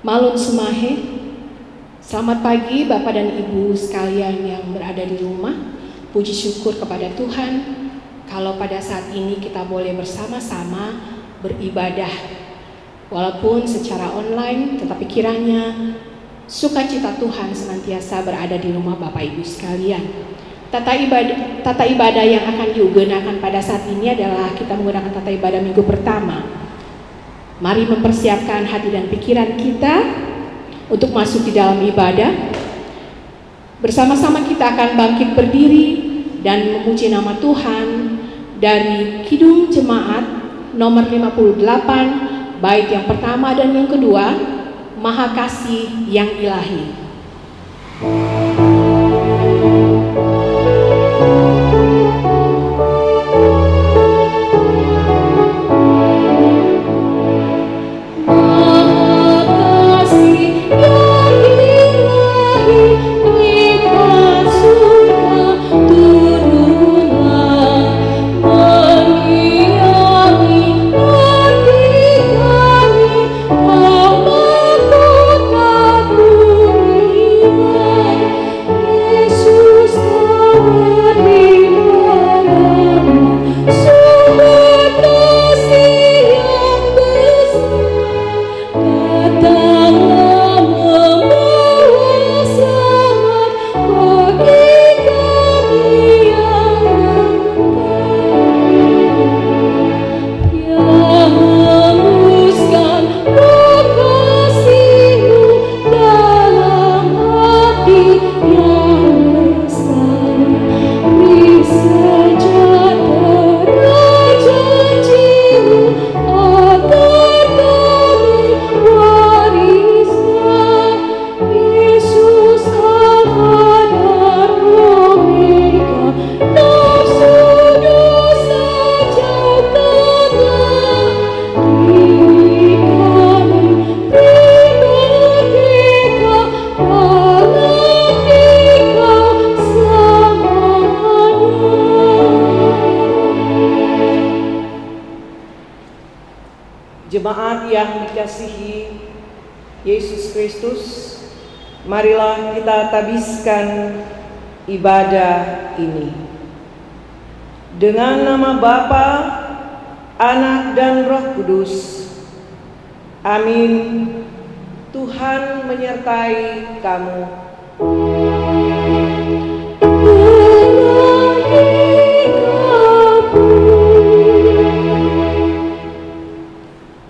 Malun Sumahe. Selamat pagi Bapak dan Ibu sekalian yang berada di rumah. Puji syukur kepada Tuhan kalau pada saat ini kita boleh bersama-sama beribadah. Walaupun secara online, tetapi kiranya sukacita Tuhan senantiasa berada di rumah Bapak Ibu sekalian. Tata ibadah yang akan digunakan pada saat ini adalah kita menggunakan tata ibadah minggu pertama. Mari mempersiapkan hati dan pikiran kita untuk masuk di dalam ibadah. Bersama-sama kita akan bangkit berdiri dan memuji nama Tuhan dari Kidung Jemaat nomor 58, bait yang pertama dan yang kedua, Maha Kasih yang Ilahi. Jemaat yang dikasihi Yesus Kristus, marilah kita tabiskan ibadah ini. Dengan nama Bapa, Anak dan Roh Kudus. Amin. Tuhan menyertai kamu.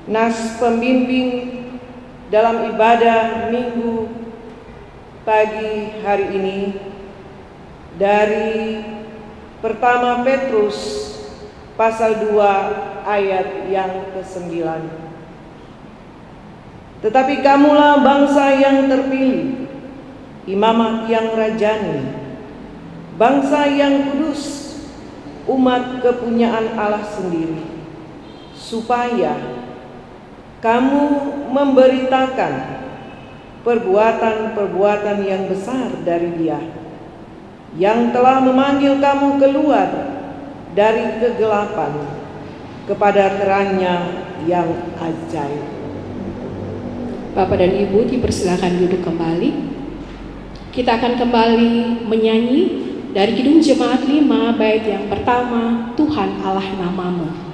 Nas pembimbing dalam ibadah minggu pagi hari ini dari pertama Petrus pasal 2 ayat yang ke-9. Tetapi kamulah bangsa yang terpilih, imamat yang rajani, bangsa yang kudus, umat kepunyaan Allah sendiri, supaya kamu memberitakan perbuatan-perbuatan yang besar dari Dia, yang telah memanggil kamu keluar dari kegelapan kepada terang-Nya yang ajaib. Bapak dan Ibu dipersilakan duduk kembali. Kita akan kembali menyanyi dari Kidung Jemaat 5, bait yang pertama, Tuhan Allah Namamu.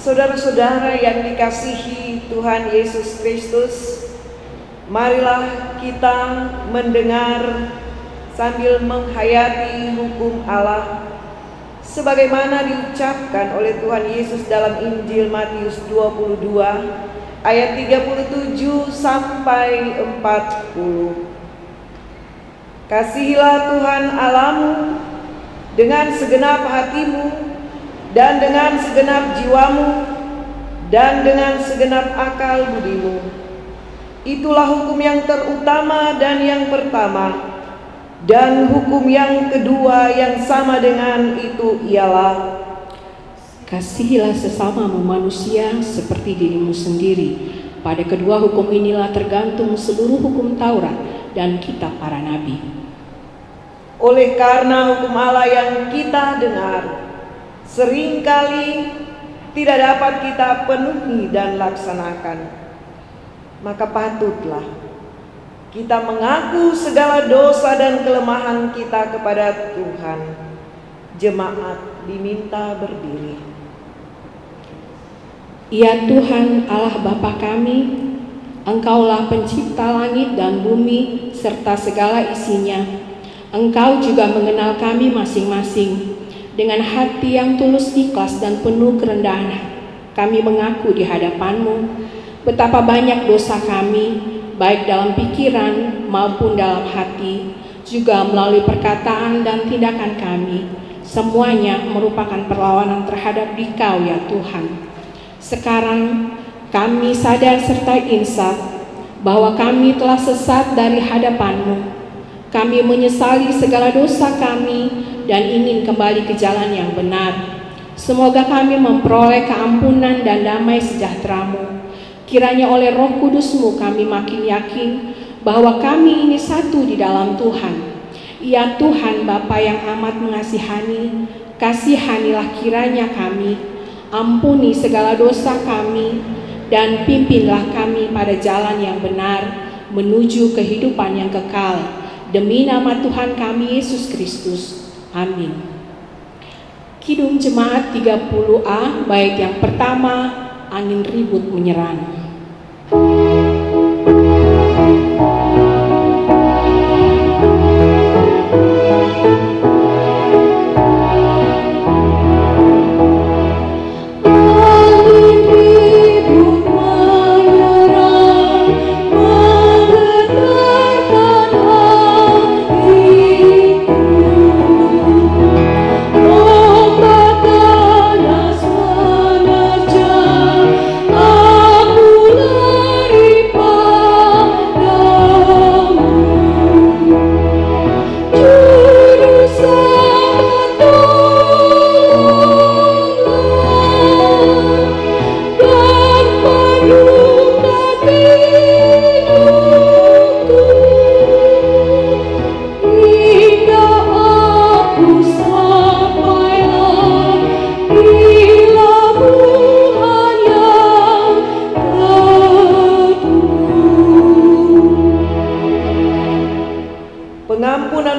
Saudara-saudara yang dikasihi Tuhan Yesus Kristus, marilah kita mendengar sambil menghayati hukum Allah sebagaimana diucapkan oleh Tuhan Yesus dalam Injil Matius 22 ayat 37 sampai 40. Kasihilah Tuhan Allahmu dengan segenap hatimu dan dengan segenap jiwamu dan dengan segenap akal budimu. Itulah hukum yang terutama dan yang pertama. Dan hukum yang kedua yang sama dengan itu ialah, kasihilah sesamamu manusia seperti dirimu sendiri. Pada kedua hukum inilah tergantung seluruh hukum Taurat dan kitab para nabi. Oleh karena hukum Allah yang kita dengar seringkali tidak dapat kita penuhi dan laksanakan, maka patutlah kita mengaku segala dosa dan kelemahan kita kepada Tuhan. Jemaat diminta berdiri. Ya Tuhan Allah Bapa kami, Engkaulah pencipta langit dan bumi serta segala isinya. Engkau juga mengenal kami masing-masing. Dengan hati yang tulus, ikhlas dan penuh kerendahan, kami mengaku di hadapan-Mu betapa banyak dosa kami, baik dalam pikiran maupun dalam hati, juga melalui perkataan dan tindakan kami. Semuanya merupakan perlawanan terhadap Dikau ya Tuhan. Sekarang kami sadar serta insaf bahwa kami telah sesat dari hadapan-Mu. Kami menyesali segala dosa kami dan ingin kembali ke jalan yang benar. Semoga kami memperoleh keampunan dan damai sejahtera-Mu. Kiranya oleh Roh Kudus-Mu kami makin yakin bahwa kami ini satu di dalam Tuhan. Ya Tuhan Bapa yang amat mengasihani, kasihanilah kiranya kami, ampuni segala dosa kami, dan pimpinlah kami pada jalan yang benar menuju kehidupan yang kekal. Demi nama Tuhan kami Yesus Kristus. Amin. Kidung Jemaat 30A, bait yang pertama, angin ribut menyerang.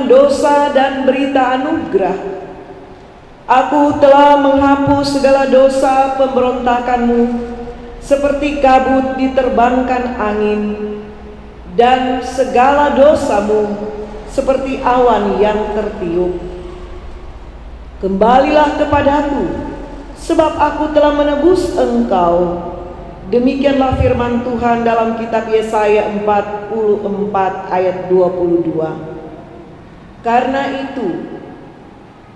Dosa dan berita anugerah. Aku telah menghapus segala dosa pemberontakanmu seperti kabut diterbangkan angin, dan segala dosamu seperti awan yang tertiup. Kembalilah kepadaku, sebab aku telah menebus engkau. Demikianlah firman Tuhan dalam kitab Yesaya 44 ayat 22. Karena itu,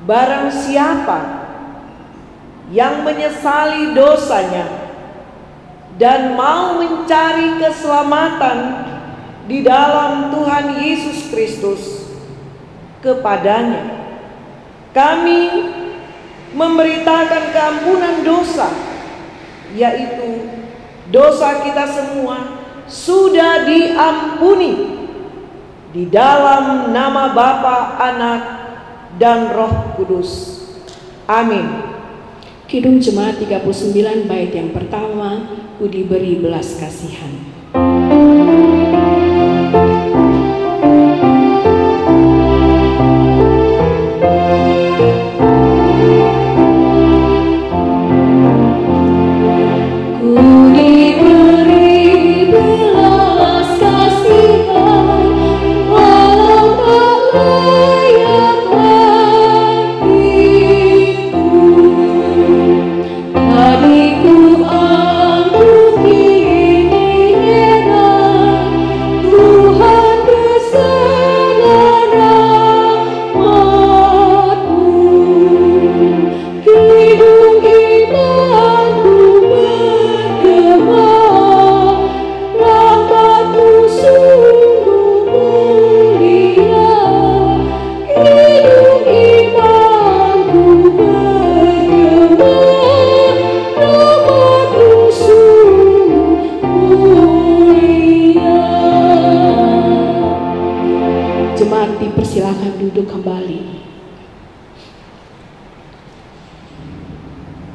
barang siapa yang menyesali dosanya dan mau mencari keselamatan di dalam Tuhan Yesus Kristus, kepadanya kami memberitakan keampunan dosa, yaitu dosa kita semua sudah diampuni di dalam nama Bapa, Anak, dan Roh Kudus. Amin. Kidung Jemaat 39 bait yang pertama, ku diberi belas kasihan. Walau tak layak hatiku,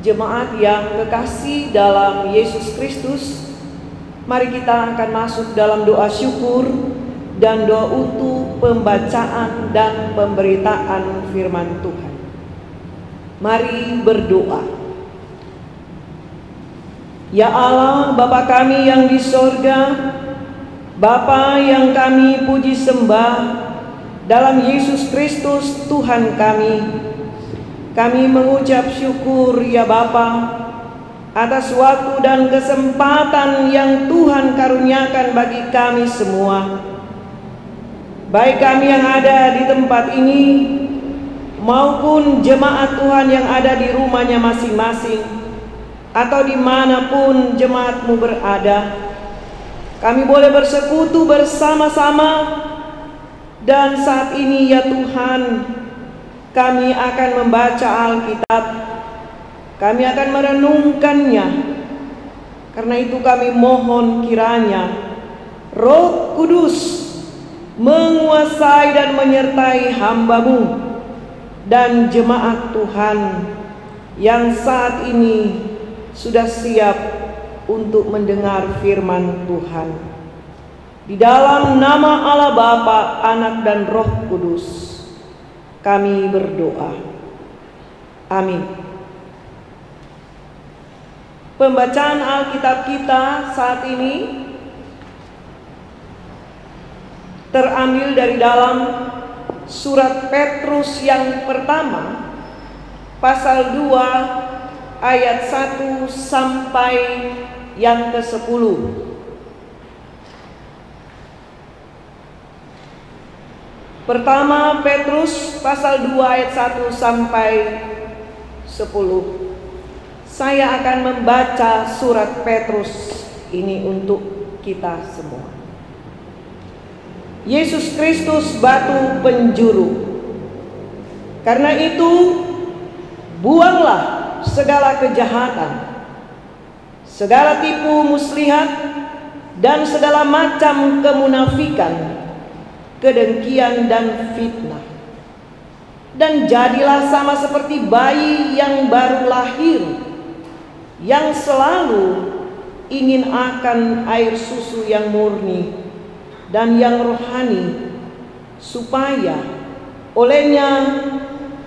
Jemaat yang kekasih dalam Yesus Kristus, mari kita akan masuk dalam doa syukur dan doa untuk pembacaan dan pemberitaan firman Tuhan. Mari berdoa. Ya Allah, Bapa kami yang di sorga, Bapa yang kami puji sembah dalam Yesus Kristus Tuhan kami mengucap syukur ya Bapa atas waktu dan kesempatan yang Tuhan karuniakan bagi kami semua, baik kami yang ada di tempat ini maupun jemaat Tuhan yang ada di rumahnya masing-masing atau dimanapun jemaat-Mu berada. Kami boleh bersekutu bersama-sama, dan saat ini ya Tuhan, kami akan membaca Alkitab, kami akan merenungkannya. Karena itu kami mohon kiranya Roh Kudus menguasai dan menyertai hamba-Mu dan jemaat Tuhan yang saat ini sudah siap untuk mendengar firman Tuhan. Di dalam nama Allah Bapa, Anak dan Roh Kudus kami berdoa. Amin. Pembacaan Alkitab kita saat ini terambil dari dalam surat Petrus yang pertama, pasal 2 ayat 1 sampai yang ke-10. Pertama Petrus pasal 2 ayat 1 sampai 10. Saya akan membaca surat Petrus ini untuk kita semua. Yesus Kristus batu penjuru. Karena itu buanglah segala kejahatan, segala tipu muslihat, dan segala macam kemunafikan, kedengkian dan fitnah. Dan jadilah sama seperti bayi yang baru lahir, yang selalu ingin akan air susu yang murni dan yang rohani, supaya olehnya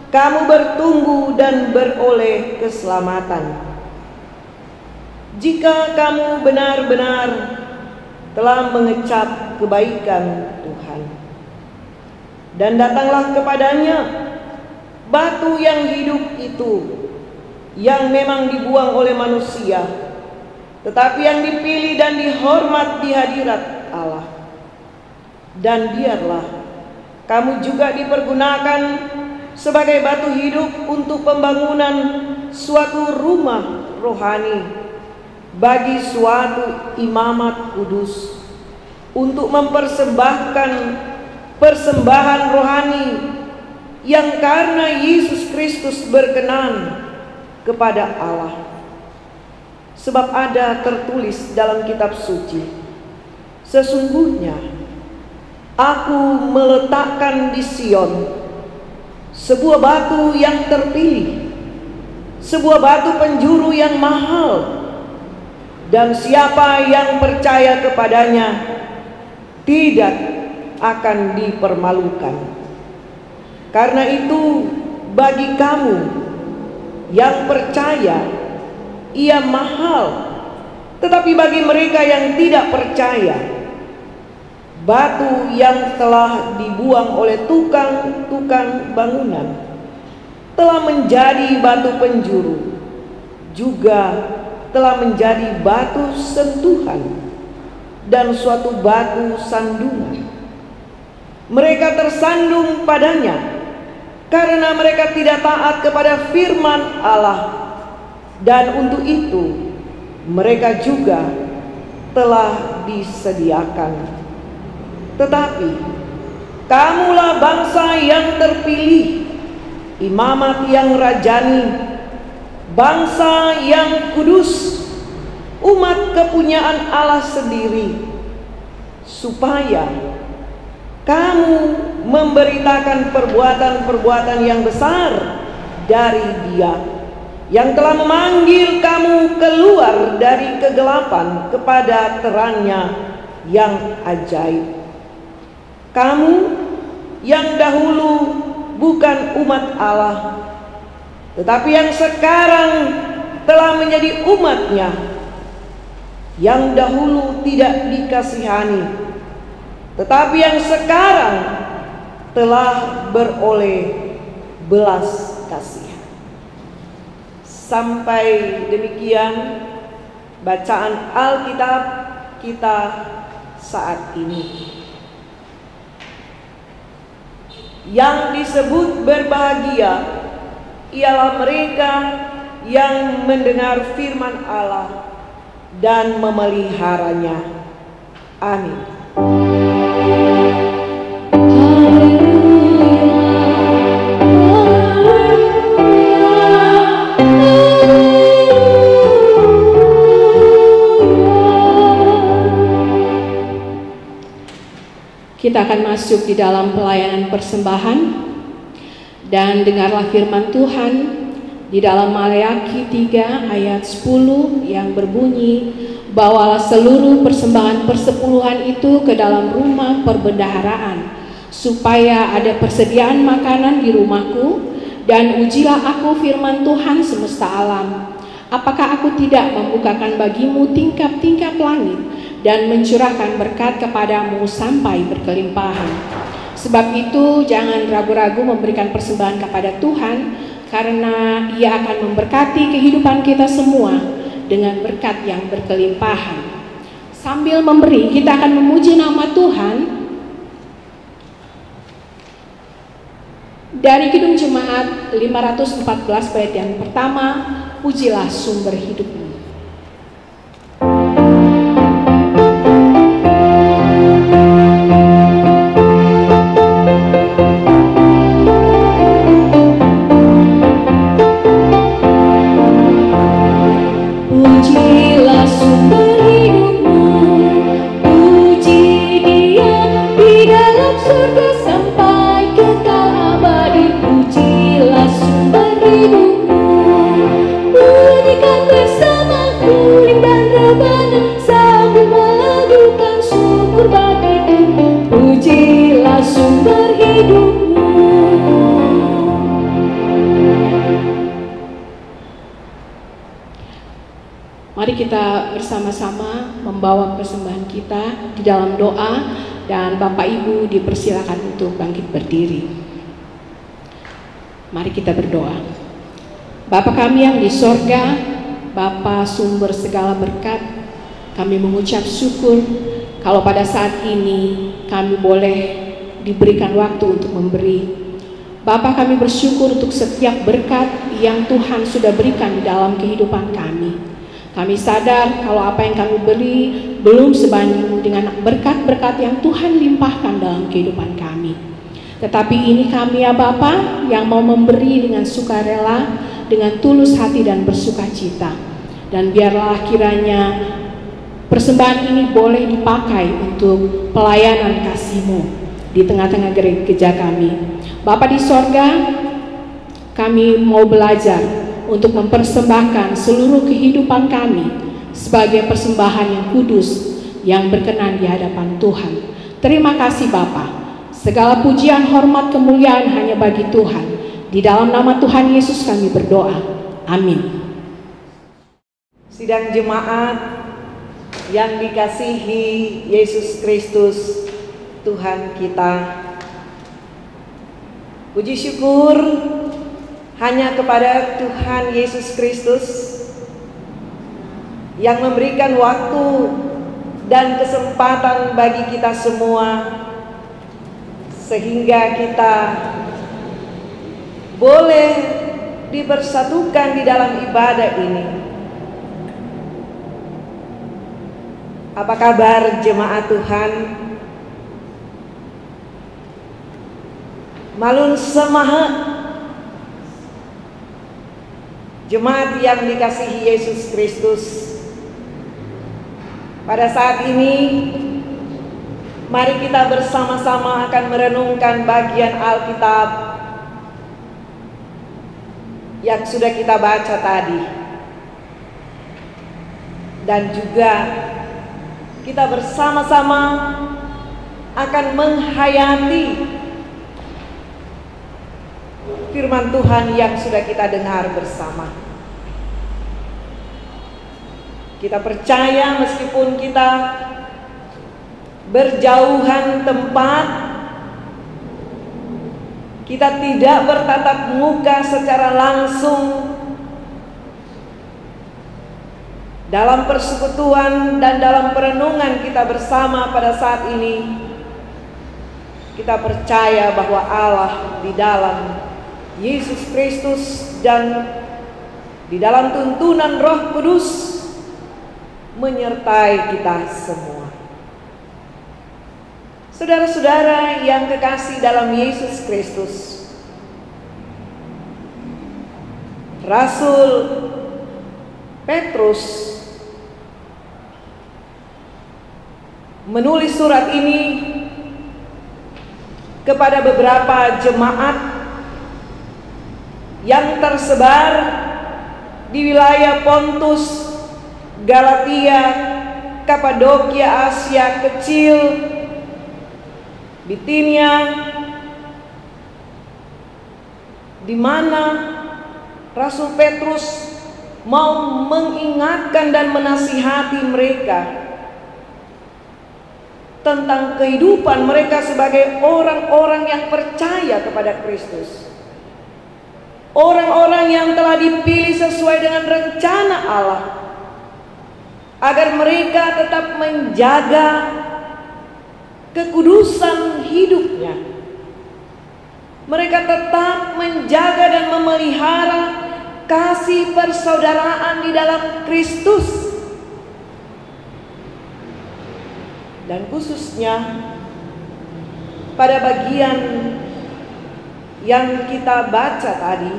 kamu bertumbuh dan beroleh keselamatan, jika kamu benar-benar telah mengecap kebaikan Tuhan. Dan datanglah kepadanya batu yang hidup itu, yang memang dibuang oleh manusia, tetapi yang dipilih dan dihormat di hadirat Allah. Dan biarlah kamu juga dipergunakan sebagai batu hidup untuk pembangunan suatu rumah rohani bagi suatu imamat kudus, untuk mempersembahkan persembahan rohani yang karena Yesus Kristus berkenan kepada Allah. Sebab ada tertulis dalam kitab suci, sesungguhnya Aku meletakkan di Sion sebuah batu yang terpilih, sebuah batu penjuru yang mahal, dan siapa yang percaya kepadanya tidak akan dipermalukan. Karena itu bagi kamu yang percaya, ia mahal, tetapi bagi mereka yang tidak percaya, batu yang telah dibuang oleh tukang-tukang bangunan telah menjadi batu penjuru, juga telah menjadi batu sentuhan dan suatu batu sandungan. Mereka tersandung padanya karena mereka tidak taat kepada firman Allah, dan untuk itu mereka juga telah disediakan. Tetapi kamulah bangsa yang terpilih, imamat yang rajani, bangsa yang kudus, umat kepunyaan Allah sendiri, supaya kamu memberitakan perbuatan-perbuatan yang besar dari Dia, yang telah memanggil kamu keluar dari kegelapan kepada terangnya yang ajaib. Kamu yang dahulu bukan umat Allah, tetapi yang sekarang telah menjadi umat-Nya, yang dahulu tidak dikasihani, tetapi yang sekarang telah beroleh belas kasihan. Sampai demikian bacaan Alkitab kita saat ini. Yang disebut berbahagia ialah mereka yang mendengar firman Allah dan memeliharanya. Amin. Kita akan masuk di dalam pelayanan persembahan, dan dengarlah firman Tuhan di dalam Maleakhi 3 ayat 10 yang berbunyi, bawalah seluruh persembahan persepuluhan itu ke dalam rumah perbendaharaan, supaya ada persediaan makanan di rumahku, dan ujilah aku firman Tuhan semesta alam. Apakah aku tidak membukakan bagimu tingkap-tingkap langit dan mencurahkan berkat kepadamu sampai berkelimpahan? Sebab itu jangan ragu-ragu memberikan persembahan kepada Tuhan, karena Ia akan memberkati kehidupan kita semua dengan berkat yang berkelimpahan. Sambil memberi, kita akan memuji nama Tuhan dari Kidung Jemaat 514 bait yang pertama, pujilah sumber hidupmu. Mari kita bersama-sama membawa persembahan kita di dalam doa, dan Bapak Ibu dipersilakan untuk bangkit berdiri. Mari kita berdoa. Bapa kami yang di sorga, Bapa sumber segala berkat, kami mengucap syukur kalau pada saat ini kami boleh diberikan waktu untuk memberi. Bapa, kami bersyukur untuk setiap berkat yang Tuhan sudah berikan di dalam kehidupan kami. Kami sadar kalau apa yang kami beri belum sebanding dengan berkat-berkat yang Tuhan limpahkan dalam kehidupan kami. Tetapi ini kami ya Bapa yang mau memberi dengan sukarela, dengan tulus hati dan bersukacita. Dan biarlah kiranya persembahan ini boleh dipakai untuk pelayanan kasih-Mu di tengah-tengah gereja kami. Bapa di sorga, kami mau belajar untuk mempersembahkan seluruh kehidupan kami sebagai persembahan yang kudus, yang berkenan di hadapan Tuhan. Terima kasih Bapa. Segala pujian, hormat, kemuliaan hanya bagi Tuhan. Di dalam nama Tuhan Yesus kami berdoa. Amin. Sidang jemaat yang dikasihi Yesus Kristus, Tuhan kita, puji syukur hanya kepada Tuhan Yesus Kristus yang memberikan waktu dan kesempatan bagi kita semua, sehingga kita boleh dipersatukan di dalam ibadah ini. Apa kabar jemaat Tuhan? Malun semaha jemaat yang dikasihi Yesus Kristus. Pada saat ini mari kita bersama-sama akan merenungkan bagian Alkitab yang sudah kita baca tadi. Dan juga kita bersama-sama akan menghayati firman Tuhan yang sudah kita dengar bersama. Kita percaya meskipun kita berjauhan tempat, kita tidak bertatap muka secara langsung dalam persekutuan dan dalam perenungan kita bersama pada saat ini. Kita percaya bahwa Allah di dalam Yesus Kristus dan di dalam tuntunan Roh Kudus menyertai kita semua. Saudara-saudara yang kekasih dalam Yesus Kristus, Rasul Petrus menulis surat ini kepada beberapa jemaat yang tersebar di wilayah Pontus, Galatia, Kapadokia, Asia Kecil, Bitinia, di mana Rasul Petrus mau mengingatkan dan menasihati mereka tentang kehidupan mereka sebagai orang-orang yang percaya kepada Kristus, orang-orang yang telah dipilih sesuai dengan rencana Allah, agar mereka tetap menjaga kekudusan hidupnya. Mereka tetap menjaga dan memelihara kasih persaudaraan di dalam Kristus. Dan khususnya pada bagian yang kita baca tadi,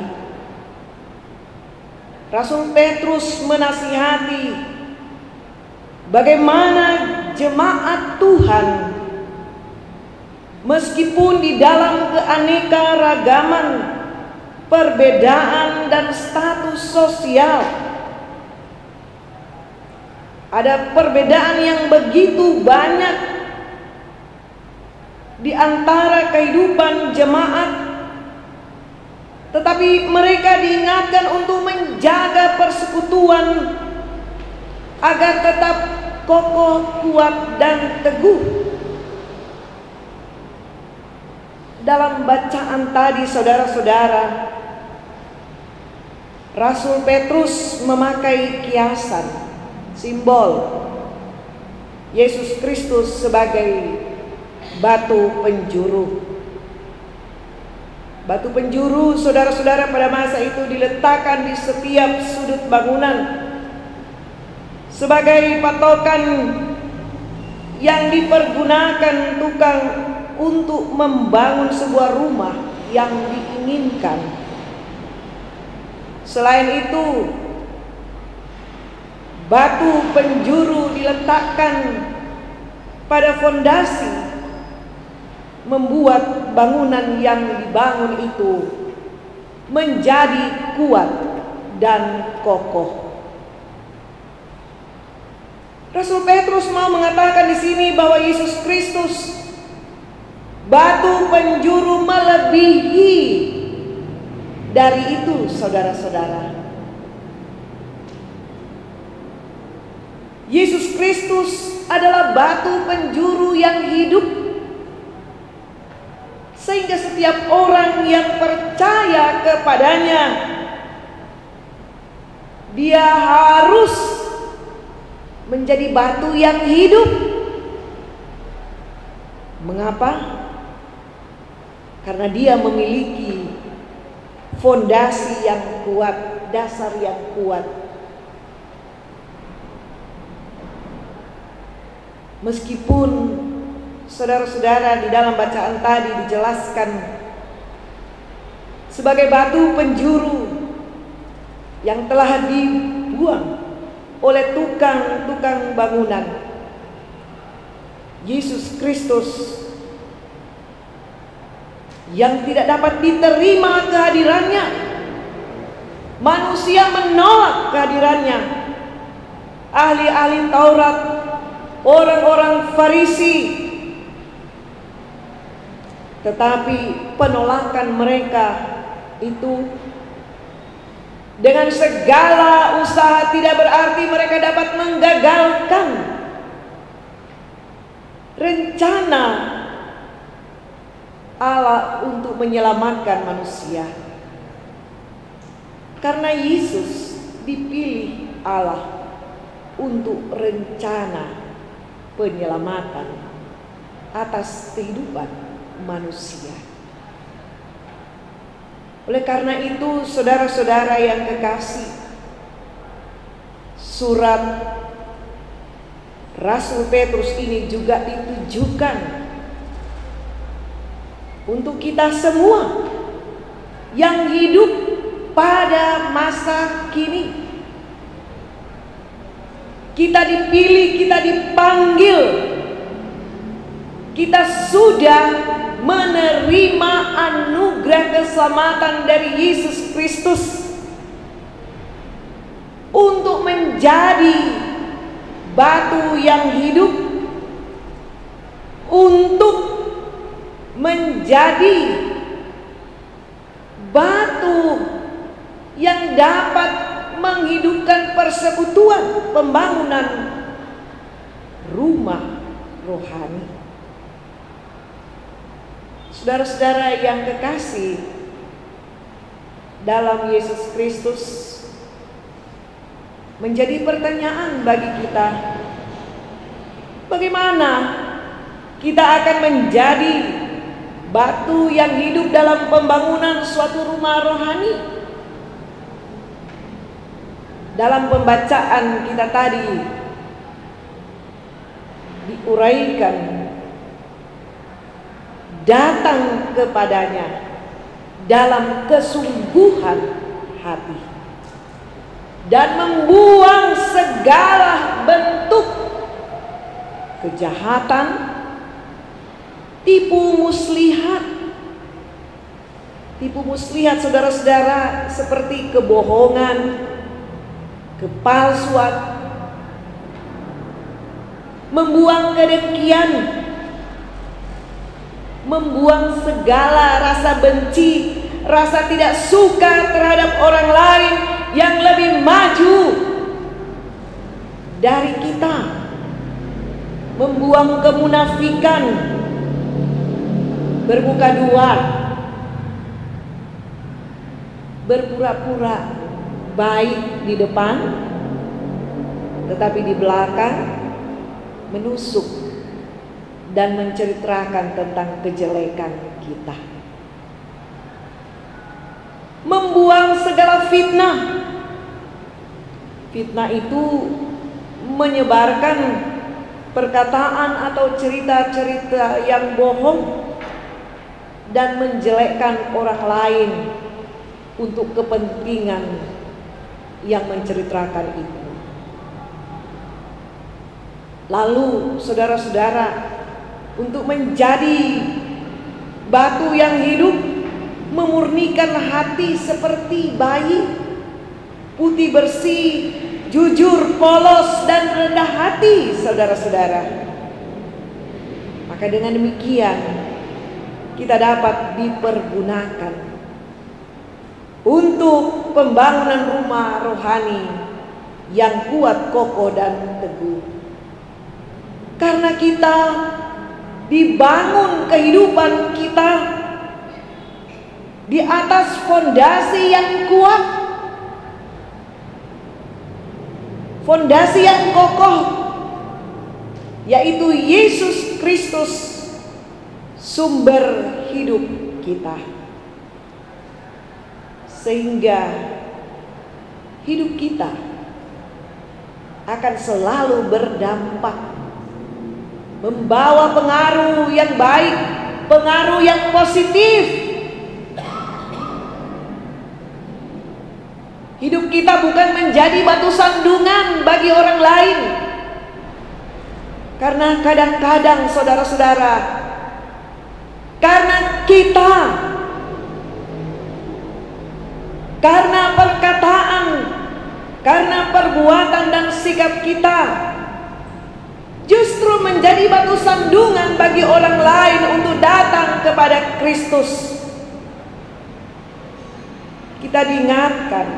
Rasul Petrus menasihati bagaimana jemaat Tuhan meskipun di dalam keanekaragaman perbedaan dan status sosial, ada perbedaan yang begitu banyak di antara kehidupan jemaat, tetapi mereka diingatkan untuk menjaga persekutuan agar tetap kokoh, kuat, dan teguh. Dalam bacaan tadi, saudara-saudara, Rasul Petrus memakai kiasan, simbol Yesus Kristus sebagai batu penjuru. Batu penjuru, saudara-saudara, pada masa itu diletakkan di setiap sudut bangunan sebagai patokan yang dipergunakan tukang untuk membangun sebuah rumah yang diinginkan. Selain itu, batu penjuru diletakkan pada fondasi, membuat bangunan yang dibangun itu menjadi kuat dan kokoh. Rasul Petrus mau mengatakan di sini bahwa Yesus Kristus batu penjuru melebihi dari itu, saudara-saudara. Yesus Kristus adalah batu penjuru yang hidup, sehingga setiap orang yang percaya kepadanya, dia harus menjadi batu yang hidup. Mengapa? Karena dia memiliki fondasi yang kuat, dasar yang kuat. Meskipun saudara-saudara di dalam bacaan tadi dijelaskan sebagai batu penjuru yang telah dibuang oleh tukang-tukang bangunan, Yesus Kristus yang tidak dapat diterima kehadirannya Manusia menolak kehadirannya. Ahli-ahli Taurat, orang-orang Farisi. Tetapi penolakan mereka itu dengan segala usaha tidak berarti mereka dapat menggagalkan rencana Allah untuk menyelamatkan manusia. Karena Yesus dipilih Allah untuk rencana penyelamatan atas kehidupan manusia. Oleh karena itu, saudara-saudara yang kekasih, surat Rasul Petrus ini juga ditujukan untuk kita semua yang hidup pada masa kini. Kita dipilih, kita dipanggil, kita sudah menerima anugerah keselamatan dari Yesus Kristus untuk menjadi batu yang hidup, untuk menjadi batu yang dapat menghidupkan persekutuan pembangunan rumah rohani. Saudara-saudara yang kekasih dalam Yesus Kristus, menjadi pertanyaan bagi kita, bagaimana kita akan menjadi batu yang hidup dalam pembangunan suatu rumah rohani? Dalam pembacaan kita tadi diuraikan, datang kepadanya dalam kesungguhan hati dan membuang segala bentuk kejahatan, tipu muslihat. Tipu muslihat, saudara-saudara, seperti kebohongan, kepalsuan, membuang kedengkian, membuang segala rasa benci, rasa tidak suka terhadap orang lain yang lebih maju dari kita, membuang kemunafikan, bermuka dua, berpura-pura baik di depan, tetapi di belakang menusuk dan menceritakan tentang kejelekan kita. Membuang segala fitnah. Fitnah itu menyebarkan perkataan atau cerita-cerita yang bohong dan menjelekkan orang lain untuk kepentingan yang menceritakan itu. Lalu saudara-saudara, untuk menjadi batu yang hidup, memurnikan hati seperti bayi, putih bersih, jujur, polos, dan rendah hati, saudara-saudara. Maka dengan demikian kita dapat dipergunakan untuk pembangunan rumah rohani yang kuat, kokoh, dan teguh. Karena kita dibangun kehidupan kita di atas fondasi yang kuat, fondasi yang kokoh, yaitu Yesus Kristus, sumber hidup kita. Sehingga hidup kita akan selalu berdampak, membawa pengaruh yang baik, pengaruh yang positif. Hidup kita bukan menjadi batu sandungan bagi orang lain. Karena kadang-kadang saudara-saudara, karena perkataan sikap kita justru menjadi batu sandungan bagi orang lain untuk datang kepada Kristus. Kita diingatkan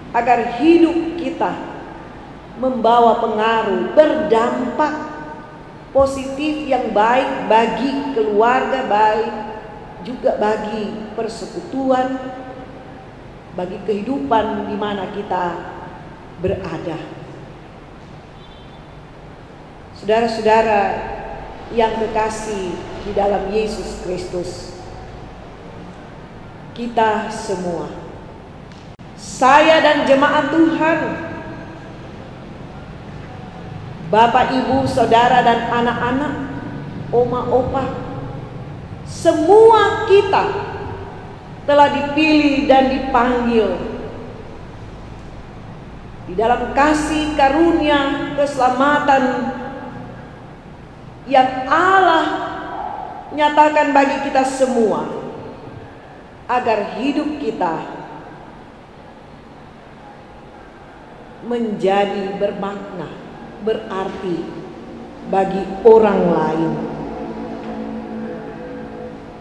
agar hidup kita membawa pengaruh, berdampak positif yang baik bagi keluarga, baik juga bagi persekutuan, bagi kehidupan di mana kita berada. Saudara-saudara yang kekasih di dalam Yesus Kristus, kita semua, saya dan jemaat Tuhan, Bapak, Ibu, Saudara dan anak-anak, oma, opa, semua kita telah dipilih dan dipanggil di dalam kasih karunia keselamatan yang Allah nyatakan bagi kita semua, agar hidup kita menjadi bermakna, berarti bagi orang lain.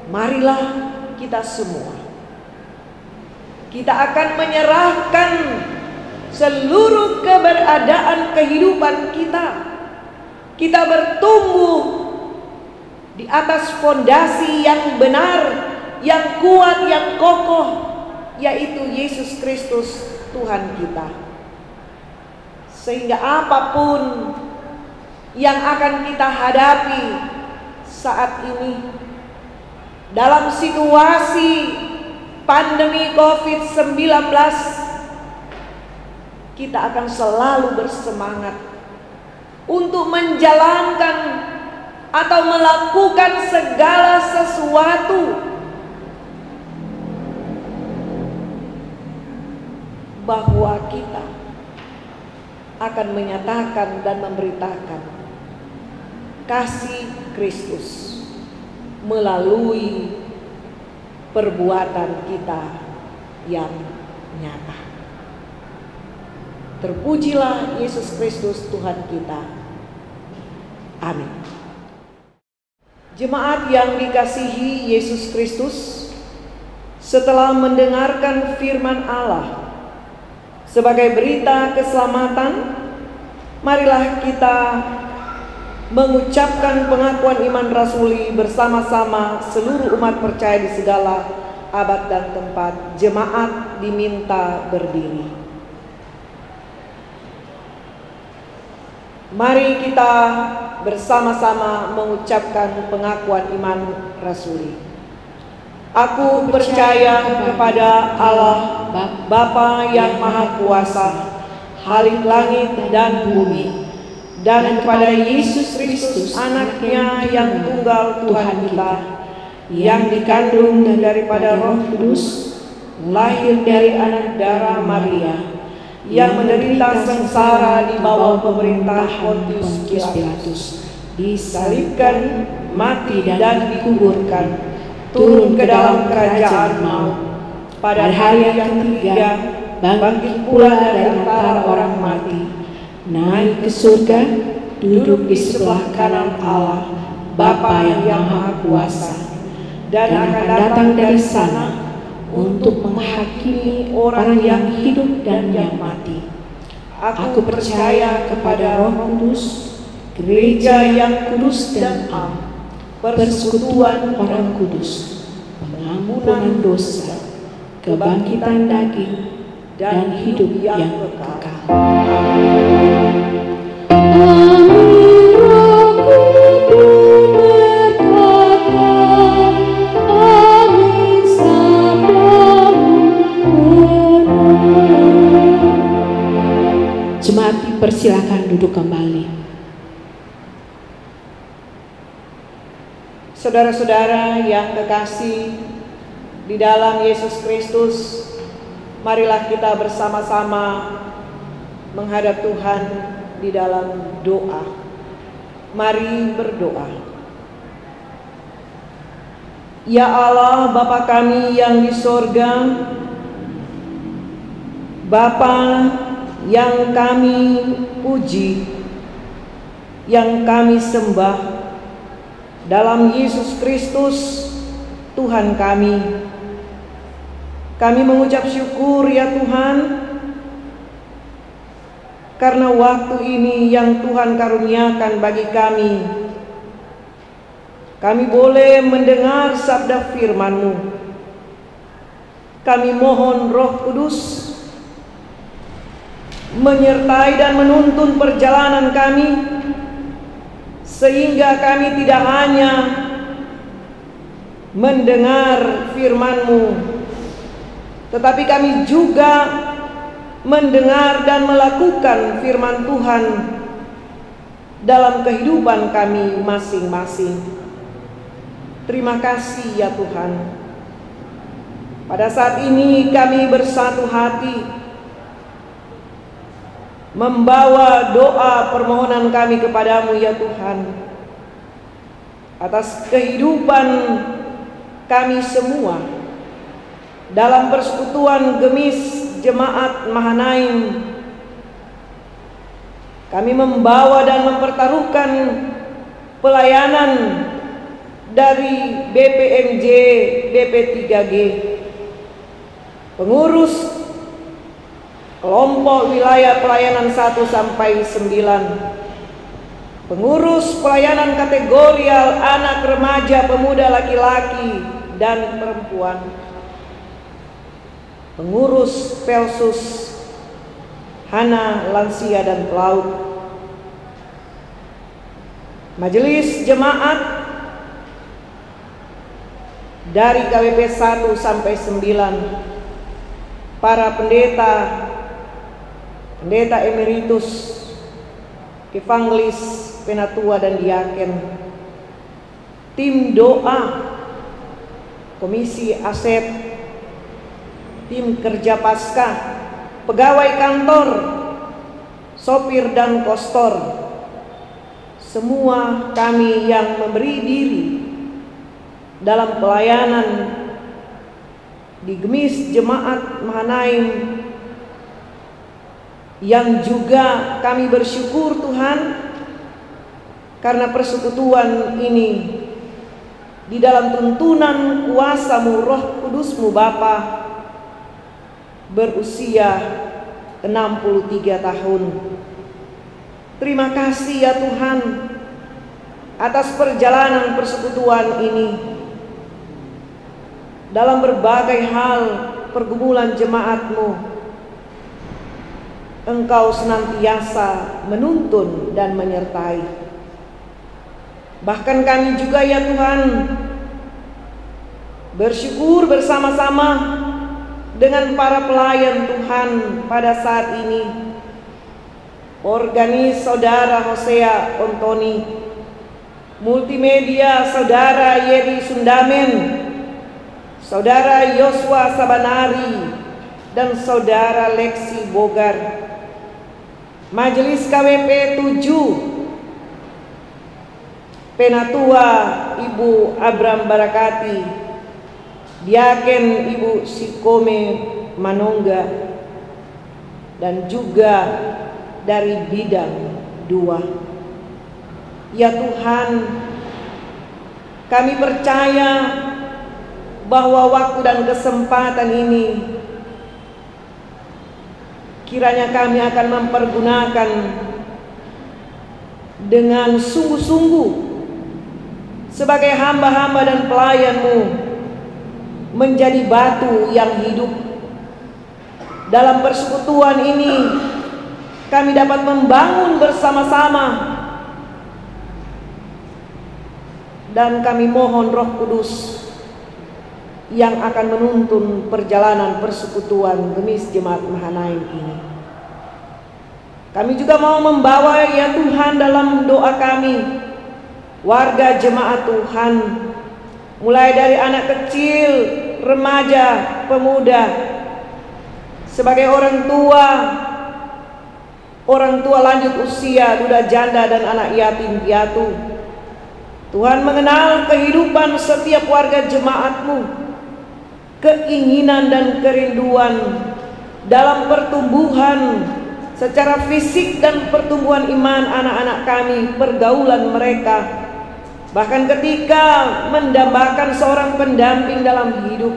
Marilah kita semua, kita akan menyerahkan seluruh keberadaan kehidupan kita. Kita bertumbuh di atas fondasi yang benar, yang kuat, yang kokoh, yaitu Yesus Kristus Tuhan kita. Sehingga apapun yang akan kita hadapi saat ini dalam situasi pandemi COVID-19, kita akan selalu bersemangat untuk menjalankan atau melakukan segala sesuatu bahwa kita akan menyatakan dan memberitakan kasih Kristus melalui perbuatan kita yang nyata. Terpujilah Yesus Kristus Tuhan kita. Amin. Jemaat yang dikasihi Yesus Kristus, setelah mendengarkan firman Allah sebagai berita keselamatan, marilah kita mengucapkan pengakuan iman rasuli bersama-sama seluruh umat percaya di segala abad dan tempat. Jemaat diminta berdiri. Mari kita bersama-sama mengucapkan pengakuan iman rasuli. Aku percaya kepada Allah, Bapa yang Maha Kuasa, Khalik langit dan bumi, dan kepada Yesus Kristus, Anaknya yang tunggal Tuhan kita, yang dikandung daripada Roh Kudus, lahir dari anak darah Maria, yang menderita sengsara di bawah pemerintah Pontius Pilatus, disalibkan, mati dan dikuburkan, turun ke dalam kerajaan maut, pada hari yang ketiga bangkit pula dari antara orang mati, naik ke surga, duduk di sebelah kanan Allah, Bapa yang Maha Kuasa, dan akan datang dari sana untuk menghakimi orang yang hidup dan yang mati. Aku percaya kepada Roh Kudus, gereja yang kudus dan am, persekutuan orang kudus, pengampunan dosa, kebangkitan daging, dan hidup yang kekal. Jemaat dipersilakan duduk kembali. Saudara-saudara yang kekasih di dalam Yesus Kristus, marilah kita bersama-sama menghadap Tuhan di dalam doa. Mari berdoa. Ya Allah, Bapa kami yang di sorga, Bapa yang kami puji, yang kami sembah dalam Yesus Kristus Tuhan kami. Kami mengucap syukur ya Tuhan, karena waktu ini yang Tuhan karuniakan bagi kami. Kami boleh mendengar sabda firman-Mu. Kami mohon Roh Kudus menyertai dan menuntun perjalanan kami, sehingga kami tidak hanya mendengar firman-Mu, tetapi kami juga mendengar dan melakukan firman Tuhan dalam kehidupan kami masing-masing. Terima kasih ya Tuhan. Pada saat ini kami bersatu hati membawa doa permohonan kami kepadamu ya Tuhan, atas kehidupan kami semua dalam persekutuan Gemis Jemaat Mahanaim. Kami membawa dan mempertaruhkan pelayanan dari BPMJ BP3G, pengurus kelompok wilayah pelayanan 1 sampai 9, pengurus pelayanan kategorial anak, remaja, pemuda, laki-laki dan perempuan, pengurus Pelsus, Hana, lansia dan pelaut, majelis jemaat dari KWP 1 sampai 9, para pendeta, pendeta emeritus, evangelis, penatua dan diaken, tim doa, komisi aset, tim kerja pasca, pegawai kantor, sopir dan kostor, semua kami yang memberi diri dalam pelayanan di Gemis Jemaat Mahanaim, yang juga kami bersyukur Tuhan karena persekutuan ini di dalam tuntunan kuasa-Mu, Roh Kudus-Mu Bapa, berusia 63 tahun. Terima kasih ya Tuhan atas perjalanan persekutuan ini. Dalam berbagai hal pergumulan jemaat-Mu, Engkau senantiasa menuntun dan menyertai. Bahkan kami juga ya Tuhan bersyukur bersama-sama dengan para pelayan Tuhan pada saat ini. Organis Saudara Hosea Ontoni, multimedia Saudara Yeri Sundamen, Saudara Yosua Sabanari, dan Saudara Lexi Bogar, majelis KWP 7, penatua Ibu Abram Barakati, diaken Ibu Sikome Manongga, dan juga dari bidang 2. Ya Tuhan, kami percaya bahwa waktu dan kesempatan ini kiranya kami akan mempergunakan dengan sungguh-sungguh sebagai hamba-hamba dan pelayan-Mu, menjadi batu yang hidup. Dalam persekutuan ini kami dapat membangun bersama-sama, dan kami mohon Roh Kudus yang akan menuntun perjalanan persekutuan Gemis Jemaat Mahanaim ini. Kami juga mau membawa ya Tuhan dalam doa kami warga jemaat Tuhan, mulai dari anak kecil, remaja, pemuda, sebagai orang tua lanjut usia, duda janda dan anak yatim piatu. Tuhan mengenal kehidupan setiap warga jemaat-Mu, keinginan dan kerinduan dalam pertumbuhan secara fisik dan pertumbuhan iman anak-anak kami, pergaulan mereka, bahkan ketika mendambakan seorang pendamping dalam hidup,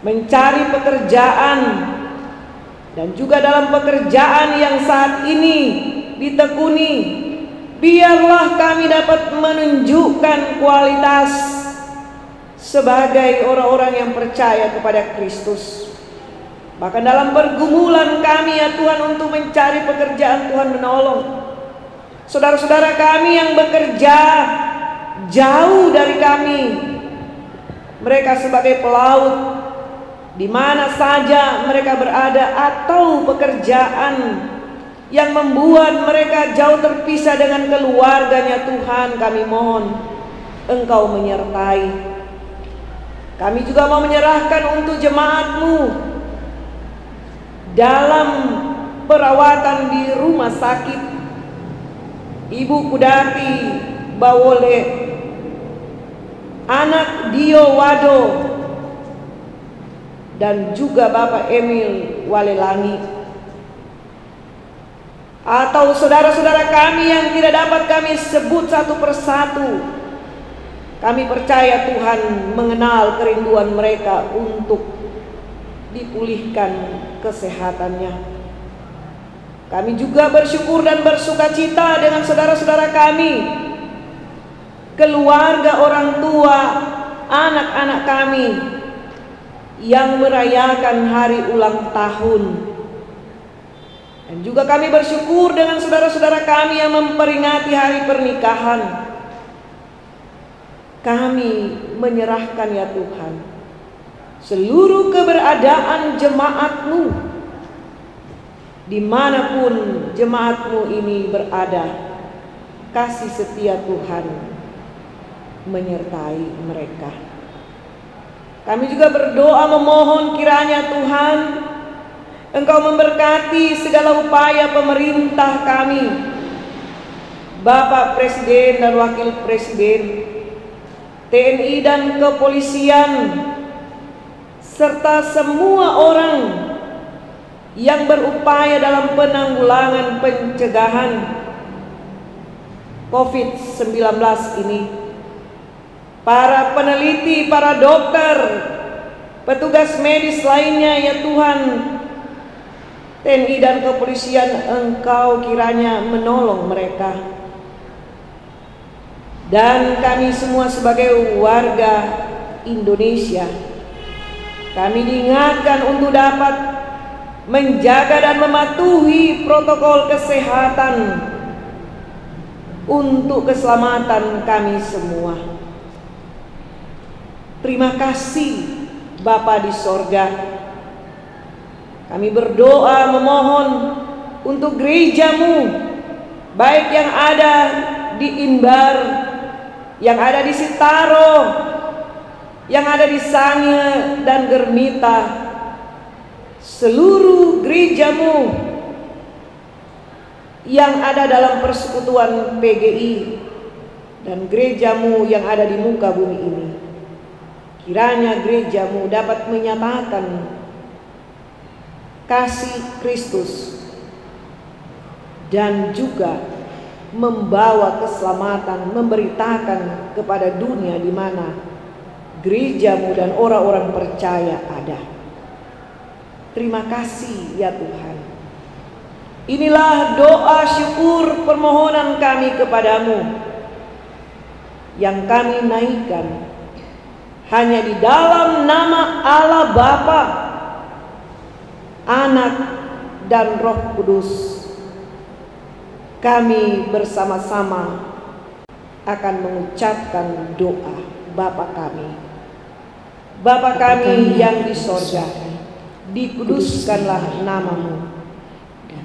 mencari pekerjaan, dan juga dalam pekerjaan yang saat ini ditekuni, biarlah kami dapat menunjukkan kualitas sebagai orang-orang yang percaya kepada Kristus. Bahkan dalam pergumulan kami ya Tuhan untuk mencari pekerjaan, Tuhan menolong saudara-saudara kami yang bekerja jauh dari kami. Mereka sebagai pelaut, di mana saja mereka berada, atau pekerjaan yang membuat mereka jauh terpisah dengan keluarganya. Tuhan, kami mohon Engkau menyertai. Kami juga mau menyerahkan untuk jemaat-Mu dalam perawatan di rumah sakit, Ibu Kudati Bawole, anak Dio Wado, dan juga Bapak Emil Walelangi, atau saudara-saudara kami yang tidak dapat kami sebut satu persatu. Kami percaya Tuhan mengenal kerinduan mereka untuk dipulihkan kesehatannya. Kami juga bersyukur dan bersukacita dengan saudara-saudara kami, keluarga, orang tua, anak-anak kami yang merayakan hari ulang tahun. Dan juga kami bersyukur dengan saudara-saudara kami yang memperingati hari pernikahan. Kami menyerahkan ya Tuhan seluruh keberadaan jemaat-Mu, dimanapun jemaat-Mu ini berada. Kasih setia Tuhan menyertai mereka. Kami juga berdoa memohon kiranya Tuhan Engkau memberkati segala upaya pemerintah kami, Bapak Presiden dan Wakil Presiden, TNI dan kepolisian, serta semua orang yang berupaya dalam penanggulangan pencegahan COVID-19 ini. Para peneliti, para dokter, petugas medis lainnya ya Tuhan, TNI dan kepolisian, Engkau kiranya menolong mereka. Dan kami semua sebagai warga Indonesia, kami diingatkan untuk dapat menjaga dan mematuhi protokol kesehatan untuk keselamatan kami semua. Terima kasih Bapa di sorga. Kami berdoa memohon untuk gereja-Mu, baik yang ada di Inbar, yang ada di Sitaro, yang ada di Sange dan Germita, seluruh gereja-Mu yang ada dalam persekutuan PGI, dan gereja-Mu yang ada di muka bumi ini. Kiranya gereja-Mu dapat menyatakan kasih Kristus dan juga membawa keselamatan, memberitakan kepada dunia di mana gereja-Mu dan orang-orang percaya ada. Terima kasih ya Tuhan. Inilah doa syukur permohonan kami kepadamu yang kami naikkan hanya di dalam nama Allah Bapa, Anak dan Roh Kudus. Kami bersama-sama akan mengucapkan doa. Bapa kami, Bapa kami yang di sorga, dikuduskanlah nama-Mu,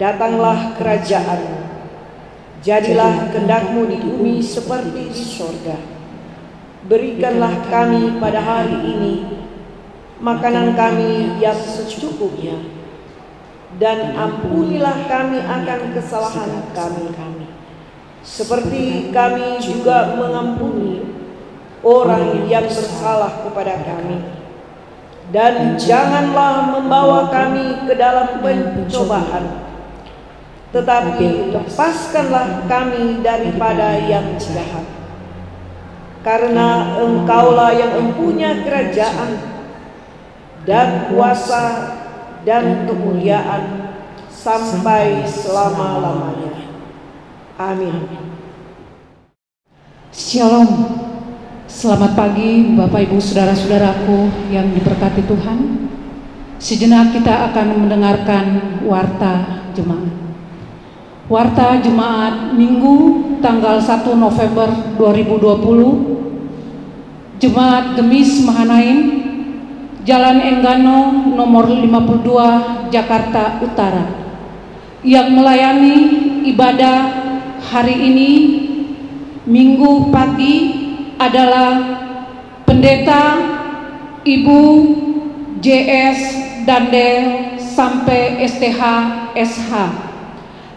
datanglah kerajaan-Mu, jadilah kehendak-Mu di bumi seperti di sorga. Berikanlah kami pada hari ini makanan kami yang secukupnya, dan ampunilah kami akan kesalahan kami, seperti kami juga mengampuni orang yang bersalah kepada kami. Dan janganlah membawa kami ke dalam pencobaan, tetapi lepaskanlah kami daripada yang jahat. Karena Engkaulah yang mempunyai kerajaan dan kuasa dan kemuliaan sampai selama-lamanya. Amin. Shalom. Selamat pagi Bapak Ibu Saudara-saudaraku yang diberkati Tuhan. Sejenak kita akan mendengarkan warta jemaat. Warta jemaat Minggu tanggal 1 November 2020, Jemaat Gemis Mahanaim, Jalan Enggano nomor 52 Jakarta Utara, yang melayani ibadah hari ini Minggu pagi adalah Pendeta Ibu JS Dandel sampai STH SH,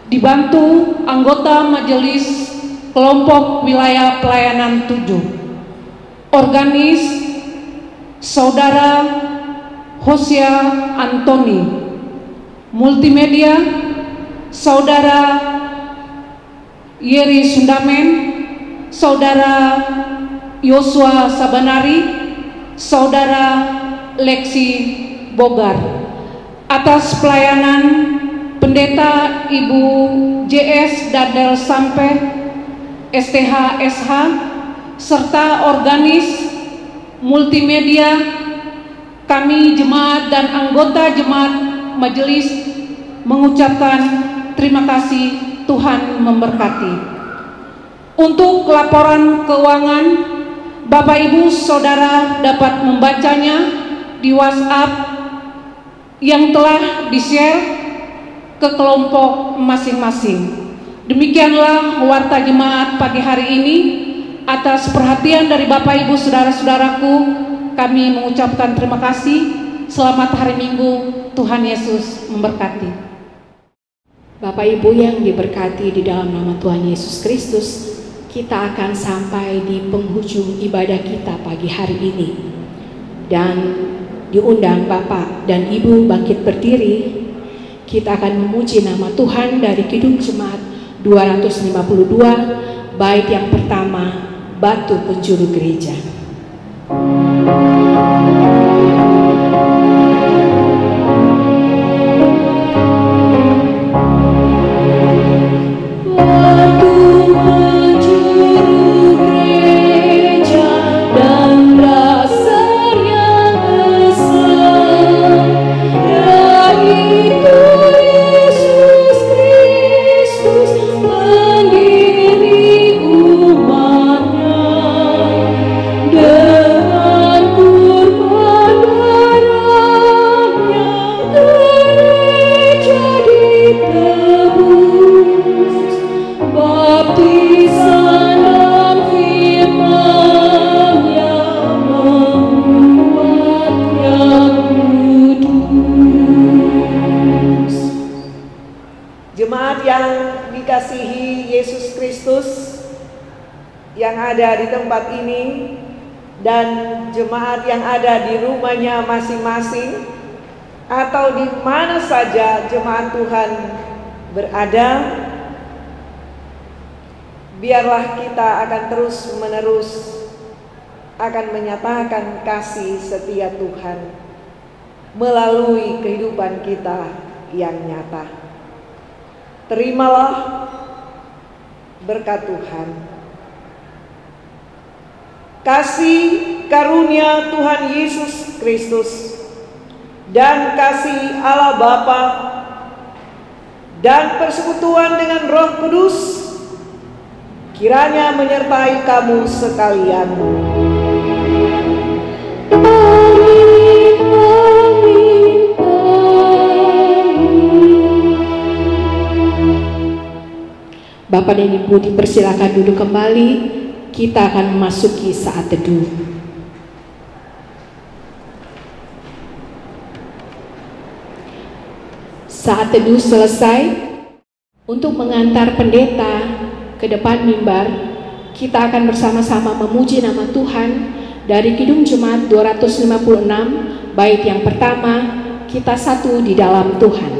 dibantu anggota majelis kelompok wilayah pelayanan 7, organis Saudara Hosea Antoni, multimedia Saudara Yeri Sundamen, Saudara Yosua Sabanari, Saudara Lexi Bogar. Atas pelayanan Pendeta Ibu JS Dandel sampai STH SH serta organis multimedia, kami jemaat dan anggota jemaat majelis mengucapkan terima kasih. Tuhan memberkati. Untuk laporan keuangan, Bapak Ibu Saudara dapat membacanya di WhatsApp yang telah di-share ke kelompok masing-masing. Demikianlah warta jemaat pagi hari ini. Atas perhatian dari Bapak Ibu Saudara-saudaraku, kami mengucapkan terima kasih. Selamat hari Minggu. Tuhan Yesus memberkati. Bapak Ibu yang diberkati di dalam nama Tuhan Yesus Kristus, kita akan sampai di penghujung ibadah kita pagi hari ini. Dan diundang Bapak dan Ibu bangkit berdiri. Kita akan memuji nama Tuhan dari Kidung Jemaat 252, bait yang pertama, Batu Penjuru Gereja. Yang ada di tempat ini dan jemaat yang ada di rumahnya masing-masing atau di mana saja jemaat Tuhan berada, biarlah kita akan terus-menerus akan menyatakan kasih setia Tuhan melalui kehidupan kita yang nyata. Terimalah berkat Tuhan. Kasih karunia Tuhan Yesus Kristus dan kasih Allah Bapa dan persekutuan dengan Roh Kudus kiranya menyertai kamu sekalian. Amin, amin, amin. Bapak dan Ibu dipersilakan duduk kembali. Kita akan memasuki saat teduh. Saat teduh selesai. Untuk mengantar pendeta ke depan mimbar, kita akan bersama-sama memuji nama Tuhan dari Kidung Jemaat 256, bait yang pertama, Kita Satu di Dalam Tuhan.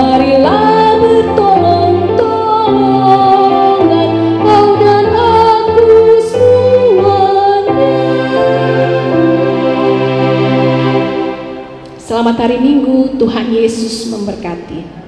marilah bertolong-tolongan kau dan aku semuanya. Selamat hari Minggu, Tuhan Yesus memberkati.